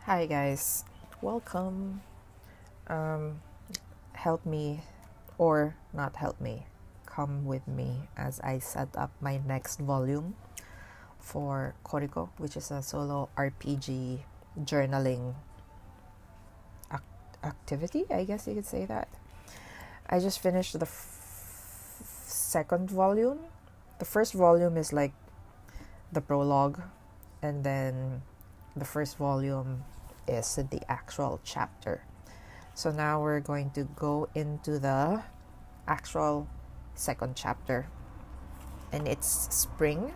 Hi guys, welcome. Um, Help me, or not help me, come with me as I set up my next volume for Koriko, which is a solo RPG journaling activity, I guess you could say that. I just finished the second volume. The first volume is like the prologue, and then the first volume is the actual chapter. So now we're going to go into the actual second chapter, and it's spring.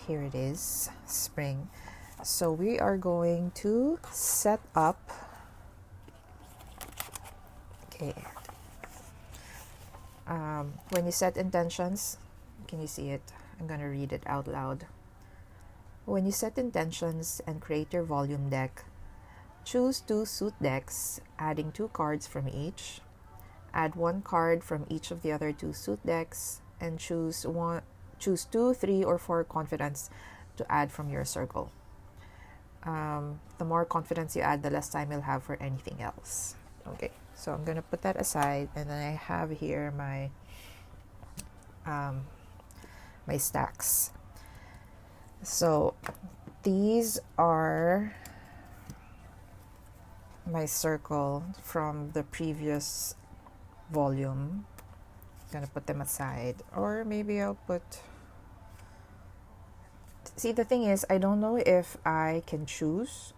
Here it is, spring. So we are going to set up. Okay. When you set intentions, can you see it? I'm gonna read it out loud. When you set intentions and create your volume deck, choose 2 suit decks, adding 2 cards from each. Add 1 card from each of the other 2 suit decks, and choose 2, 3, or 4 confidence to add from your circle. The more confidence you add, the less time you'll have for anything else. Okay, so I'm gonna put that aside, and then I have here my my stacks. So these are my circle from the previous volume. I'm gonna put them aside, or maybe I'll put. See, the thing is, I don't know if I can choose,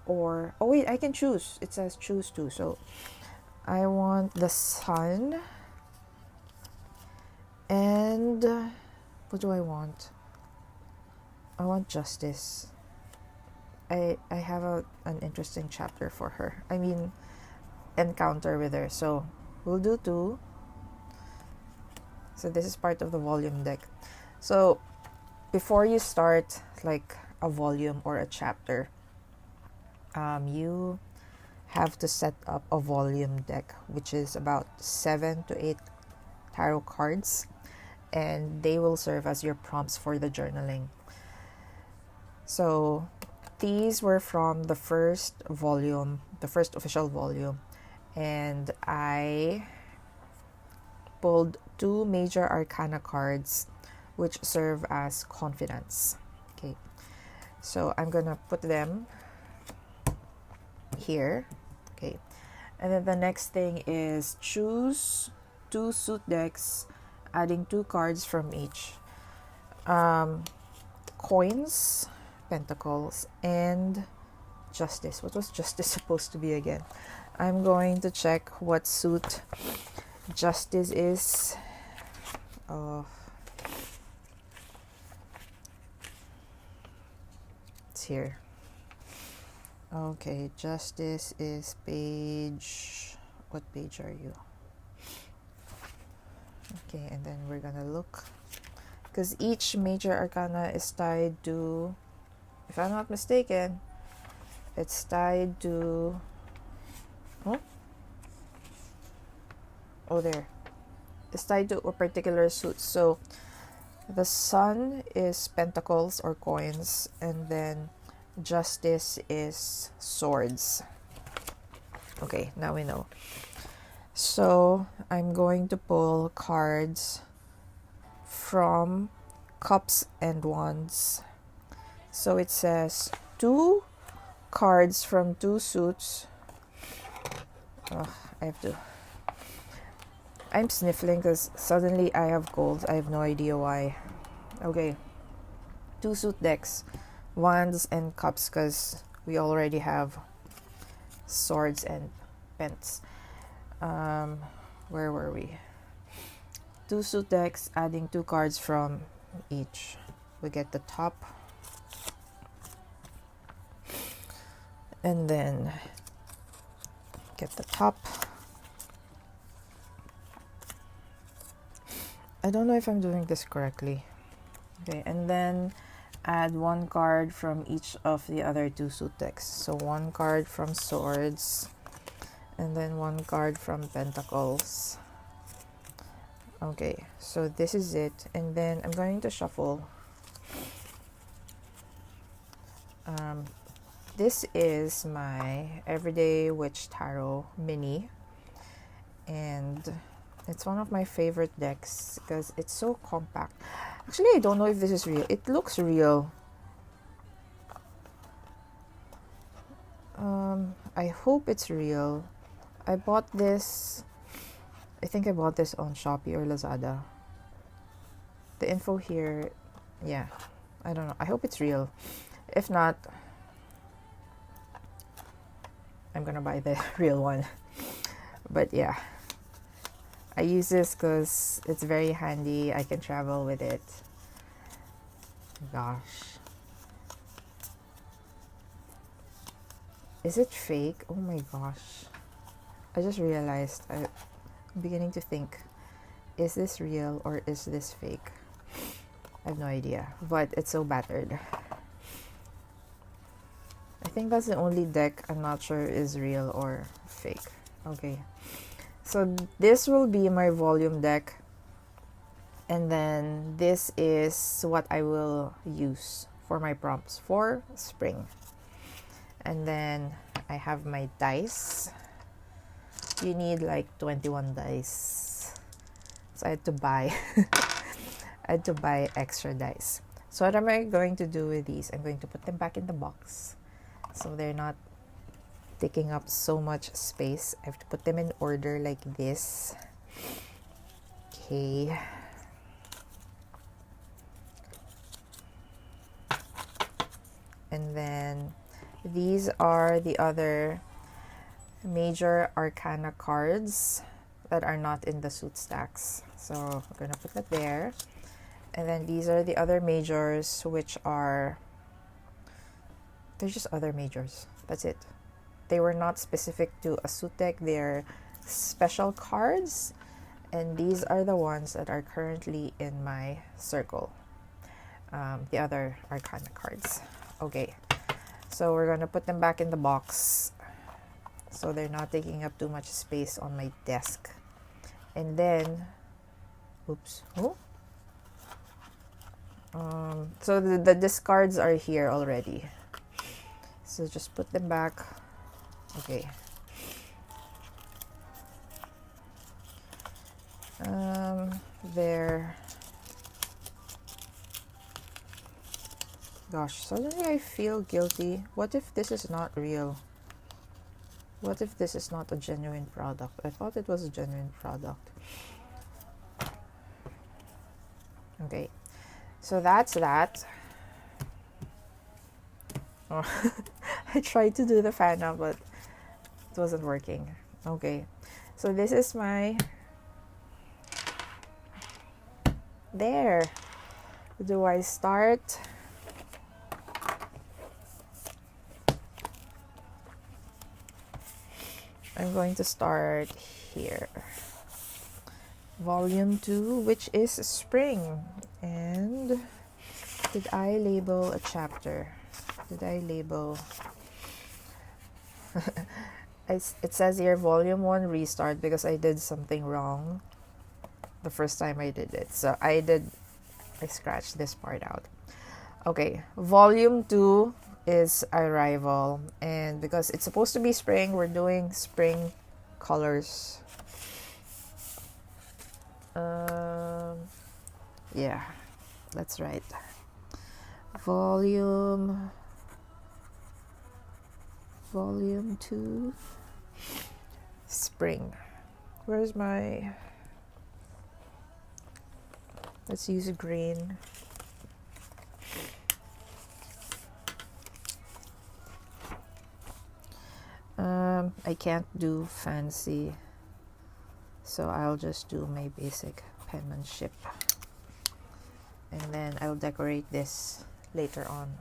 or oh wait, I can choose. It says choose to. So I want the sun, and what do I want? I want justice. I have an interesting chapter for her. I mean, encounter with her. So we'll do 2. So this is part of the volume deck. So before you start like a volume or a chapter, you have to set up a volume deck, which is about 7 to 8 tarot cards, and they will serve as your prompts for the journaling. So these were from the first volume, the first official volume, and I pulled 2 major arcana cards which serve as confidence. Okay, so I'm gonna put them here. Okay, and then the next thing is choose 2 suit decks, adding 2 cards from each. Coins, pentacles, and justice. What was justice supposed to be again? I'm going to check what suit justice is. Oh, it's here. Okay, justice is page. What page are you? Okay, and then we're gonna look, because each major arcana is tied to, if I'm not mistaken, it's tied to. Oh, there. It's tied to a particular suit. So the sun is pentacles or coins, and then justice is swords. Okay, now we know. So I'm going to pull cards from cups and wands. So it says 2 cards from 2 suits. Oh, I'm sniffling because suddenly I have colds. I have no idea why. Okay, 2 suit decks, wands and cups, because we already have swords and pents. Where were we? 2 suit decks, adding 2 cards from each. We get the top, and then get the top. I don't know if I'm doing this correctly. Okay, and then add 1 card from each of the other 2 suit decks. So 1 card from swords, and then 1 card from pentacles. Okay, so this is it. And then I'm going to shuffle This is my Everyday Witch Tarot Mini, and it's one of my favorite decks because it's so compact. Actually, I don't know if this is real. It looks real. I hope it's real. I bought this, I think I bought this on Shopee or Lazada. The info here, yeah, I don't know. I hope it's real. If not, I'm gonna buy the real one. But yeah, I use this because it's very handy. I can travel with it. Gosh. Is it fake? Oh my gosh. I just realized. I'm beginning to think, is this real or is this fake? I have no idea. But it's so battered. I think that's the only deck I'm not sure is real or fake. Okay. So this will be my volume deck. And then this is what I will use for my prompts for spring. And then I have my dice. You need like 21 dice. So I had to buy I had to buy extra dice. So what am I going to do with these? I'm going to put them back in the box so they're not taking up so much space. I have to put them in order like this. Okay. And then these are the other major arcana cards that are not in the suit stacks. So we're going to put that there. And then these are the other majors, which are, they're just other majors. That's it. They were not specific to a suit deck. They're special cards. And these are the ones that are currently in my circle. The other arcana cards. Okay. So we're going to put them back in the box so they're not taking up too much space on my desk. And then, oops. Oh. So the discards are here already. So just put them back. Okay. There. Gosh, suddenly I feel guilty. What if this is not real? What if this is not a genuine product? I thought it was a genuine product. Okay, so that's that. Oh, I tried to do the fan out, but it wasn't working. Okay, so this is my... There. Do I start? I'm going to start here. Volume 2, which is spring. And did I label a chapter? Did I label? It says here volume 1 restart because I did something wrong the first time I did it. So I scratched this part out. Okay, volume 2 is arrival, and because it's supposed to be spring, we're doing spring colors. Yeah, that's right. Volume 2 spring. Where's my... Let's use green. I can't do fancy, so I'll just do my basic penmanship, and then I'll decorate this later on.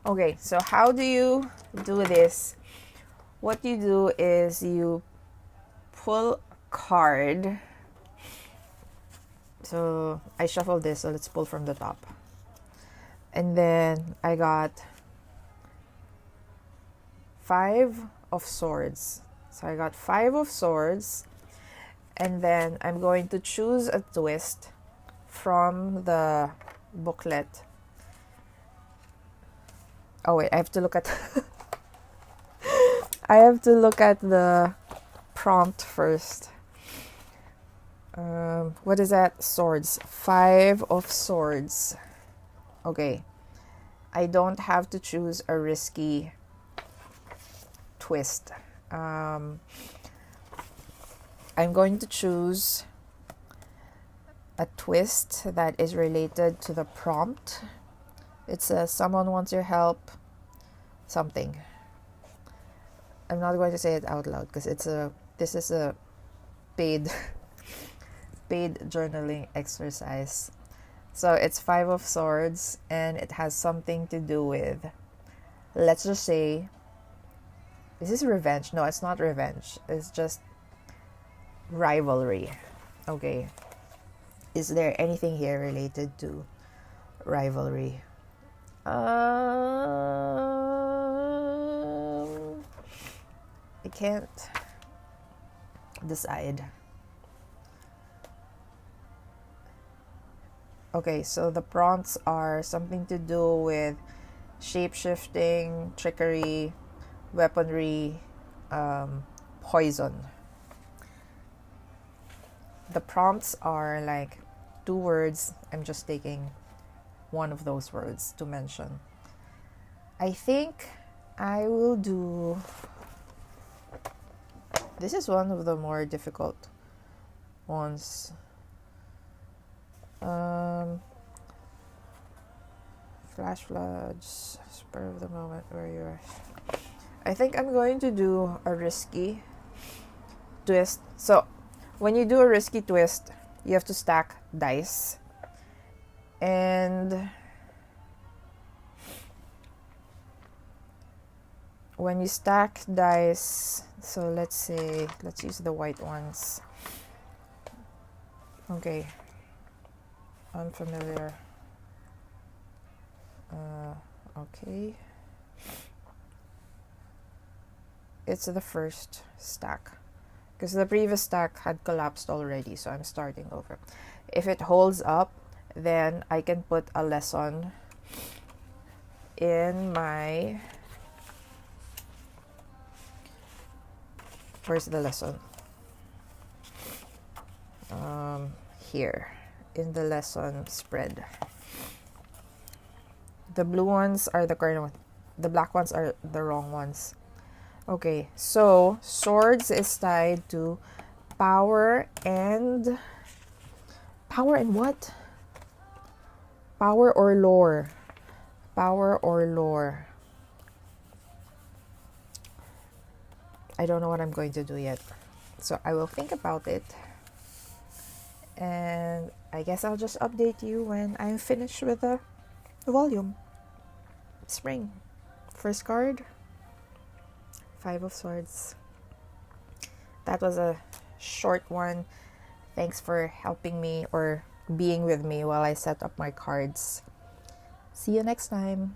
Okay, so how do you do this? What you do is you pull a card. So I shuffled this, so let's pull from the top. And then I got 5 of swords. So I got 5 of swords, and then I'm going to choose a twist from the booklet. Oh wait, I have to look at I have to look at the prompt first. What is that? Swords. 5 of swords. Okay. I don't have to choose a risky twist. I'm going to choose a twist that is related to the prompt. It says someone wants your help, something. I'm not going to say it out loud because this is a paid paid journaling exercise. So it's 5 of swords and it has something to do with, let's just say, is this revenge? No, it's not revenge. It's just rivalry. Okay. Is there anything here related to rivalry? I can't decide. Okay, so the prompts are something to do with shape-shifting, trickery, weaponry, poison. The prompts are like 2 words. I'm just taking one of those words to mention. I think I will do... This is one of the more difficult ones. Flash floods, spur of the moment, where you are. I think I'm going to do a risky twist. So when you do a risky twist, you have to stack dice. And when you stack dice, so let's use the white ones. Okay. Unfamiliar. Okay. It's the first stack. Because the previous stack had collapsed already, so I'm starting over. If it holds up, then I can put a lesson in my... Where's the lesson? Here. In the lesson spread. The blue ones are the correct ones. The black ones are the wrong ones. Okay, so swords is tied to power and what? Power or lore. Power or lore. I don't know what I'm going to do yet. So I will think about it. And I guess I'll just update you when I'm finished with the volume. Spring. First card. 5 of swords. That was a short one. Thanks for helping me or being with me while I set up my cards. See you next time.